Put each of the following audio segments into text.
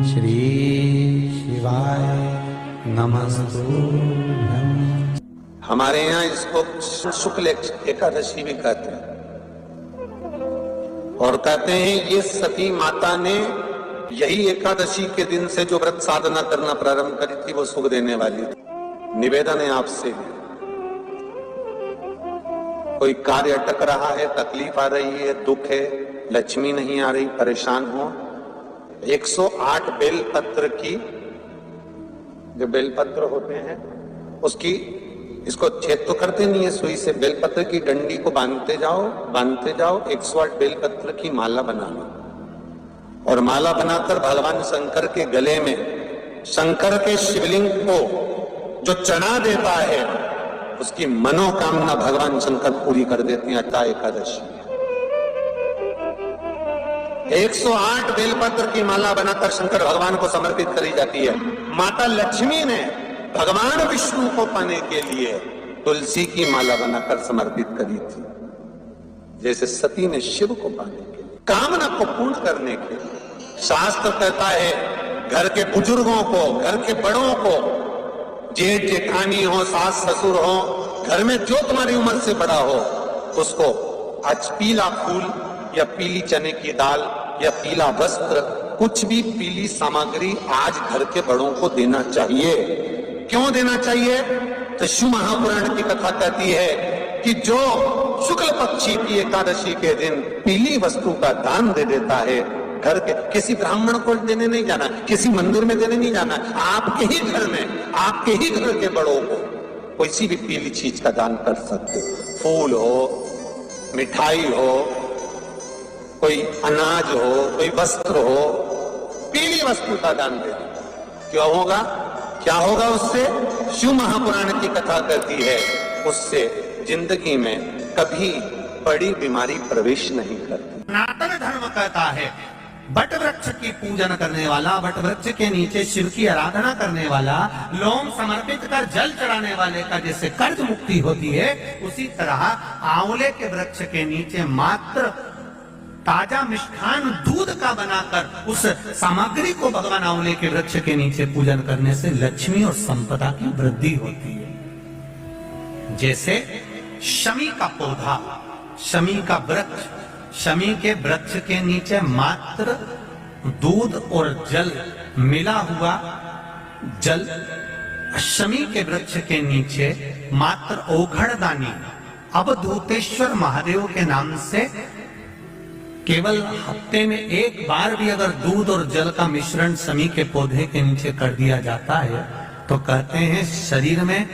श्री शिवाय नमस्तुभ्यं। हमारे यहाँ इसको शुक्ल एकादशी भी कहते हैं और कहते हैं ये सती माता ने यही एकादशी के दिन से जो व्रत साधना करना प्रारंभ करी थी वो सुख देने वाली थी। निवेदन है आपसे, कोई कार्य अटक रहा है, तकलीफ आ रही है, दुख है, लक्ष्मी नहीं आ रही, परेशान हो, 108 बेलपत्र की, जो बेलपत्र होते हैं उसकी, इसको छेद तो करते नहीं है सुई से, बेलपत्र की डंडी को बांधते जाओ 108 बेलपत्र की माला बना लो और माला बनाकर भगवान शंकर के गले में, शंकर के शिवलिंग को जो चढ़ा देता है उसकी मनोकामना भगवान शंकर पूरी कर देते हैं। अट्टा एकादशी 108 बेलपत्र की माला बनाकर शंकर भगवान को समर्पित करी जाती है। माता लक्ष्मी ने भगवान विष्णु को पाने के लिए तुलसी की माला बनाकर समर्पित करी थी, जैसे सती ने शिव को पाने के लिए, कामना को पूर्ण करने के लिए। शास्त्र कहता है घर के बुजुर्गों को, घर के बड़ों को, जेठ जेठानी हो, सास ससुर हो, घर में जो तुम्हारी उम्र से बड़ा हो, उसको आज पीला फूल या पीली चने की दाल या पीला वस्त्र, कुछ भी पीली सामग्री आज घर के बड़ों को देना चाहिए। क्यों देना चाहिए? तो शिव महापुराण की कथा कहती है कि जो शुक्ल पक्षी की एकादशी के दिन पीली वस्तु का दान दे देता है, घर के किसी ब्राह्मण को देने नहीं जाना, किसी मंदिर में देने नहीं जाना, आपके ही घर में, आपके ही घर के बड़ों को किसी भी पीली चीज का दान कर सकते। फूल हो, मिठाई हो, कोई अनाज हो, कोई वस्त्र हो, पीली वस्तु का दान दे दो। क्यों होगा? क्या होगा उससे? शिव महापुराण की कथा कहती है उससे जिंदगी में कभी बड़ी बीमारी प्रवेश नहीं करती। सनातन धर्म कहता है बट वृक्ष की पूजन करने वाला, बट वृक्ष के नीचे शिव की आराधना करने वाला, लोम समर्पित कर जल चढ़ाने वाले का जैसे कर्ज मुक्ति होती है, उसी तरह आंवले के वृक्ष के नीचे मात्र ताजा मिष्ठान दूध का बनाकर उस सामग्री को भगवान आंवले के वृक्ष के नीचे पूजन करने से लक्ष्मी और संपदा की वृद्धि होती है। जैसे शमी का पौधा, शमी का वृक्ष, शमी के वृक्ष के नीचे मात्र दूध और जल मिला हुआ जल, शमी के वृक्ष के नीचे मात्र ओघड़दानी अवधूतेश्वर महादेव के नाम से केवल हफ्ते में एक बार भी अगर दूध और जल का मिश्रण शमी के पौधे के नीचे कर दिया जाता है तो कहते हैं शरीर में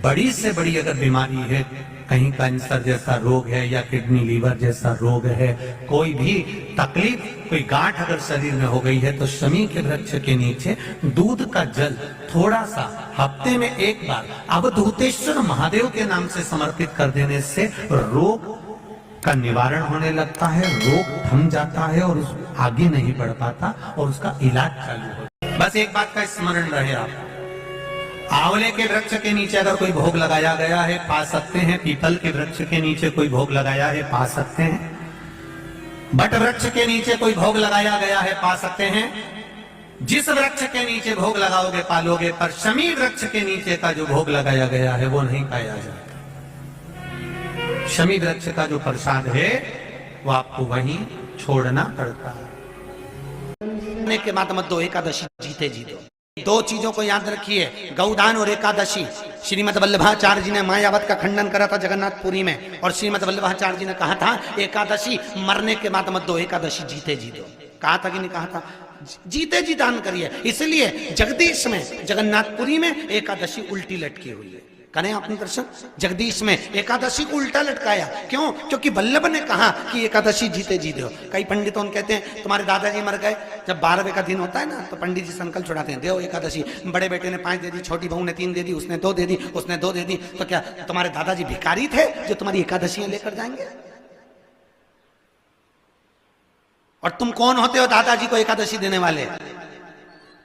बड़ी से बड़ी अगर बीमारी है, कहीं कैंसर जैसा रोग है या किडनी लीवर जैसा रोग है, कोई भी तकलीफ, कोई गांठ अगर शरीर में हो गई है, तो शमी के वृक्ष के नीचे दूध का जल थोड़ा सा हफ्ते में एक बार अवधूतेश्वर महादेव के नाम से समर्पित कर देने से रोग का निवारण होने लगता है, रोग थम जाता है और आगे नहीं बढ़ पाता और उसका इलाज चालू होता है। बस एक बात का स्मरण रहे, आप आंवले के वृक्ष के नीचे अगर कोई भोग लगाया गया है पा सकते हैं, पीपल के वृक्ष के नीचे कोई भोग लगाया है पा सकते हैं, बट वृक्ष के नीचे कोई भोग लगाया गया है पा सकते हैं। जिस वृक्ष के नीचे भोग लगाओगे पालोगे, पर शमी वृक्ष के नीचे का जो भोग लगाया गया है वो नहीं पाया जाता। शमी वृक्ष का जो प्रसाद है वो आपको वहीं छोड़ना पड़ता है। के बाद मत दो एकादशी जीते जी दो। दो चीजों को याद रखिए, गौदान और एकादशी। श्रीमद वल्लभाचार्य जी ने मायावत का खंडन करा था जगन्नाथपुरी में, और श्रीमद वल्लभाचार्य जी ने कहा था एकादशी मरने के बाद मत दो, एकादशी जीते जी दो। कहा था कि नहीं कहा था? जीते जी दान करिए। इसलिए जगदीश में, जगन्नाथपुरी में एकादशी उल्टी लटकी हुई है। करें अपने दर्शन। जगदीश में एकादशी को उल्टा लटकाया, क्यों? क्योंकि वल्लभ ने कहा कि एकादशी जीते जी दो। कई पंडितों कहते हैं तुम्हारे दादाजी मर गए, जब 12वें का दिन होता है ना तो पंडित जी संकल्प छुड़ाते हैं, देव एकादशी। बड़े बेटे ने 5 दे दी, छोटी बहू ने 3 दे दी, उसने 2 दे दी, उसने 2 दे दी, तो क्या तुम्हारे दादाजी भिखारी थे जो तुम्हारी एकादशियां लेकर जाएंगे? और तुम कौन होते हो दादाजी को एकादशी देने वाले?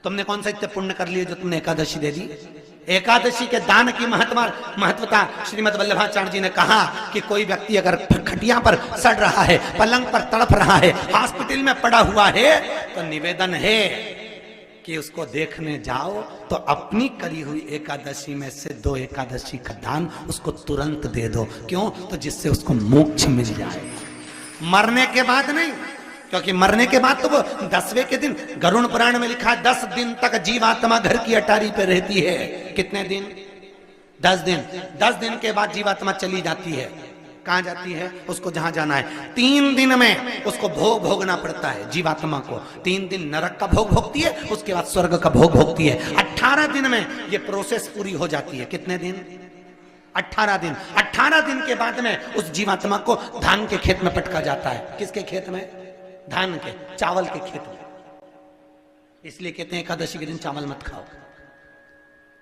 तुमने कौन सा इतने पुण्य कर लिए जो तुमने एकादशी दे दी? एकादशी के दान की महत्वता श्रीमद वल्लभाचार्य जी ने कहा कि कोई व्यक्ति अगर खटिया पर सड़ रहा है, पलंग पर तड़प रहा है, हॉस्पिटल में पड़ा हुआ है, तो निवेदन है कि उसको देखने जाओ तो अपनी करी हुई एकादशी में से 2 एकादशी का दान उसको तुरंत दे दो। क्यों? तो जिससे उसको मोक्ष मिल जाए, मरने के बाद नहीं। क्योंकि मरने के बाद तो वो 10वें के दिन, गरुड़ पुराण में लिखा है 10 दिन तक जीवात्मा घर की अटारी पे रहती है। कितने दिन? 10 दिन। 10 दिन के बाद जीवात्मा चली जाती है। कहां जाती है? उसको जहां जाना है। 3 दिन में उसको भोग भोगना पड़ता है जीवात्मा को। 3 दिन नरक का भोग भोगती है, उसके बाद स्वर्ग का भोग भोगती है। 18 दिन में ये प्रोसेस पूरी हो जाती है। कितने दिन? 18 दिन। 18 दिन के बाद में उस जीवात्मा को धान के खेत में पटका जाता है। किसके खेत में? धान के, चावल के खेत में। इसलिए कहते हैं एकादशी के दिन चावल मत खाओ।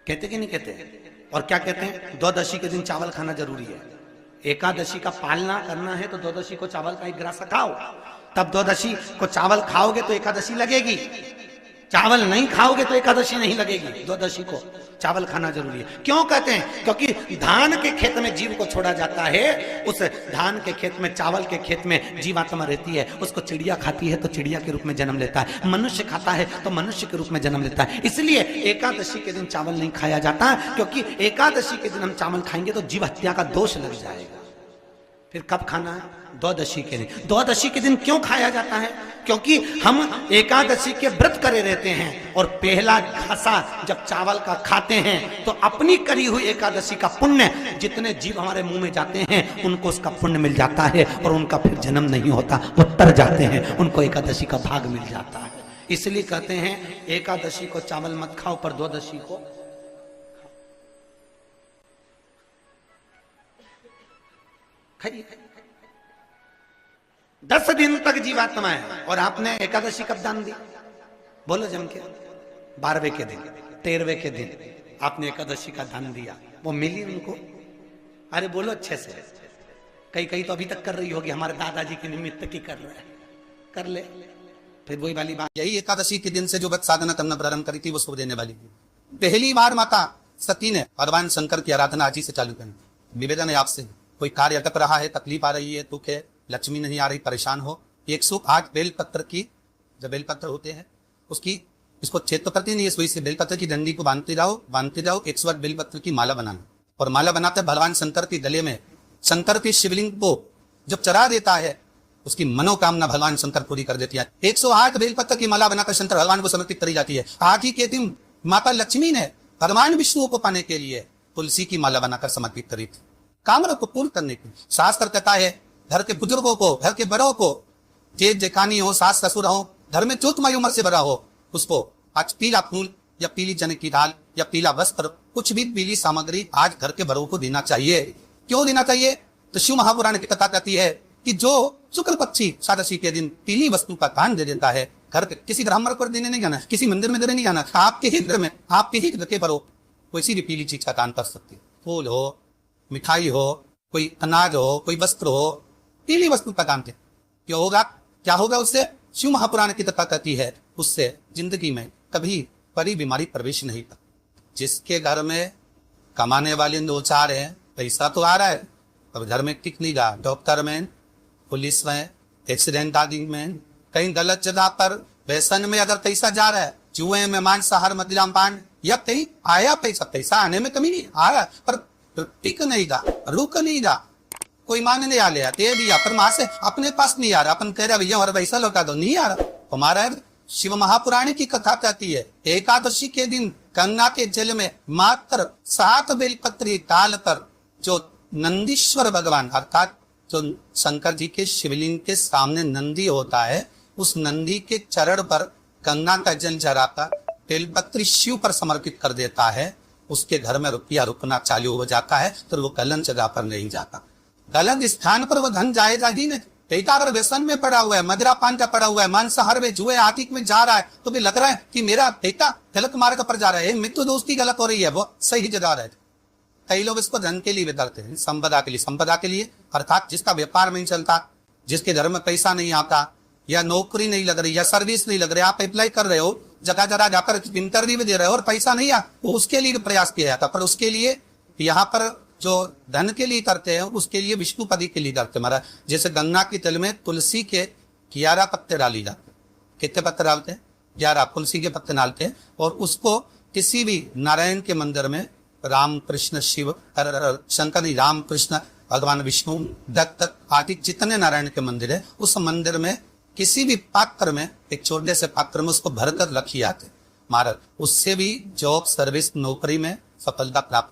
कहते कि नहीं कहते? और क्या कहते हैं? द्वादशी के दिन चावल खाना जरूरी है। एकादशी का पालना करना है तो द्वादशी को चावल का 1 ग्रास खाओ, तब द्वादशी को चावल खाओगे तो एकादशी लगेगी। चावल नहीं खाओगे तो एकादशी नहीं लगेगी। द्वादशी को चावल खाना जरूरी है। क्यों कहते हैं? क्योंकि धान के खेत में जीव को छोड़ा जाता है। उस धान के खेत में, चावल के खेत में जीवात्मा रहती है। उसको चिड़िया खाती है तो चिड़िया के रूप में जन्म लेता है, मनुष्य खाता है तो मनुष्य के रूप में जन्म लेता है। इसलिए एकादशी के दिन चावल नहीं खाया जाता, क्योंकि एकादशी के दिन हम चावल खाएंगे तो जीव हत्या का दोष लग जाएगा। फिर कब खाना है? द्वादशी के दिन। द्वादशी के दिन क्यों खाया जाता है? क्योंकि हम एकादशी के व्रत करे रहते हैं और पहला घासा जब चावल का खाते हैं तो अपनी करी हुई एकादशी का पुण्य, जितने जीव हमारे मुंह में जाते हैं उनको उसका पुण्य मिल जाता है और उनका फिर जन्म नहीं होता, वो तर जाते हैं, उनको एकादशी का भाग मिल जाता है। इसलिए कहते हैं एकादशी को चावल मत खाओ, पर द्वादशी को खाइए। 10 दिन तक जीवात्मा है और आपने एकादशी कब दान दी? बोलो जम के। 12वें के दिन, 13वें के दिन आपने एकादशी का दान दिया, वो मिली उनको? अरे बोलो अच्छे से। कई तो अभी तक कर रही होगी, हमारे दादाजी के निमित्त की कर रहे हैं, कर ले। फिर वही वाली बात, यही एकादशी के दिन से जो व्रत साधना करना प्रारंभ करी थी वो शुभ देने वाली थी। पहली बार माता सती ने भगवान शंकर की आराधना आज ही से चालू करी। निवेदन है आपसे, कोई कार्य अटक रहा है, तकलीफ आ रही है, दुख है, लक्ष्मी नहीं आ रही, परेशान हो, 108 बेलपत्र की, जब बेलपत्र होते हैं उसकी, इसको छेद तो करती नहीं है, सुई से बेलपत्र की डंडी को बांधते जाओ 108 बेलपत्र की माला बनाना। और माला बनाते भगवान शंकर के गले में, शंकर के शिवलिंग को जब चढ़ा देता है उसकी मनोकामना भगवान शंकर पूरी कर देती है। 108 बेलपत्र की माला बनाकर शंकर भगवान को समर्पित करी जाती है। आज ही के दिन माता लक्ष्मी ने भगवान विष्णु को पाने के लिए तुलसी की माला बनाकर समर्पित करी थी, कामना को पूर्ण करने की। शास्त्र कहता है घर के बुजुर्गों को, घर के बड़ों को, जेठ जेठानी हो, सास ससुर हो, घर में जो तुम्हारी उम्र से बड़ा हो, उसको आज पीला फूल या पीली चने की दाल या पीला वस्त्र, कुछ भी पीली सामग्री आज घर के बड़ों को देना चाहिए। क्यों देना चाहिए? तो शिव महापुराण की कथा कहती है कि जो शुक्ल पक्षी एकादशी के दिन पीली वस्तु का दान दे देता है, घर के किसी ब्राह्मण को देने नहीं जाना, किसी मंदिर में देने नहीं जाना, आपके ही घर में, आपके ही घर के बड़ों कोई भी पीली चीज का दान कर सकती है। फूल हो, मिठाई हो, कोई अनाज हो, कोई वस्त्र हो, पीली वस्तु का दान दे। क्या होगा? क्या होगा उससे? शिव महापुराण की कथा कहती है उससे जिंदगी में कभी बड़ी बीमारी प्रवेश नहीं कर। जिसके घर में कमाने वाले 2-4 है, पैसा तो आ रहा है, अब घर में टिक नहीं रहा, डॉक्टर में, पुलिस में, एक्सीडेंट आदि में, कहीं गलत जगह पर व्यसन में अगर पैसा जा रहा है, जुए में, मांसाहार, मदिरा पान, या कहीं आया पैसा आने में कमी नहीं आ रहा, पर टिक नहीं रहा, रुक नहीं रहा, कोई मान नहीं आ लिया, दे दिया, पर वहां से अपने पास नहीं आ रहा, अपन कह रहा भैया और पैसा लौटा दो, नहीं आ रहा। हमारा शिव महापुराण की कथा कहती है एकादशी के दिन गंगा के जल में मात्र 7 बेलपत्री डालकर जो नंदीश्वर भगवान अर्थात जो शंकर जी के शिवलिंग के सामने नंदी होता है, उस नंदी के चरण पर गंगा का जल चढ़ाकर बेलपत्री शिव पर समर्पित कर देता है, उसके घर में रुपया रुकना चालू हो जाता है, तो वो गलत जगह पर नहीं जाता। गलत स्थान पर वो धन जाएगा ही नहीं। बेटा अगर व्यसन में पड़ा हुआ है, मदिरा पान का पड़ा हुआ है, मांसाहार में, जुए आतिक में जा रहा है, तो भी लग रहा है कि मेरा बेटा गलत मार्ग पर जा रहा है, मित्र दोस्ती गलत हो रही है, वो सही जगह रहे। कई लोग इसको धन के लिए भी करते हैं, संपदा के लिए अर्थात जिसका व्यापार नहीं चलता, जिसके घर में पैसा नहीं आता, या नौकरी नहीं लग रही, या सर्विस नहीं लग रही, आप अप्लाई कर रहे हो, जगह जगह जाकर इंटरव्यू भी दे रहे हो और पैसा नहीं आ, वो उसके लिए प्रयास किया जाता। पर उसके लिए यहाँ पर जो धन के लिए करते हैं उसके लिए विष्णुपदी के लिए करते महाराज। जैसे गंगा के जल में तुलसी के 11 पत्ते डाली जाते। कितने पत्ते डालते हैं? 11 तुलसी के पत्ते डालते हैं और उसको किसी भी नारायण के मंदिर में राम कृष्ण शिव शंकर राम कृष्ण भगवान विष्णु दत्त आदि जितने नारायण के मंदिर है उस मंदिर में किसी भी पात्र में एक छोटे से पात्र में उसको भरकर रखी आते महाराज। उससे भी जॉब सर्विस नौकरी में सफलता प्राप्त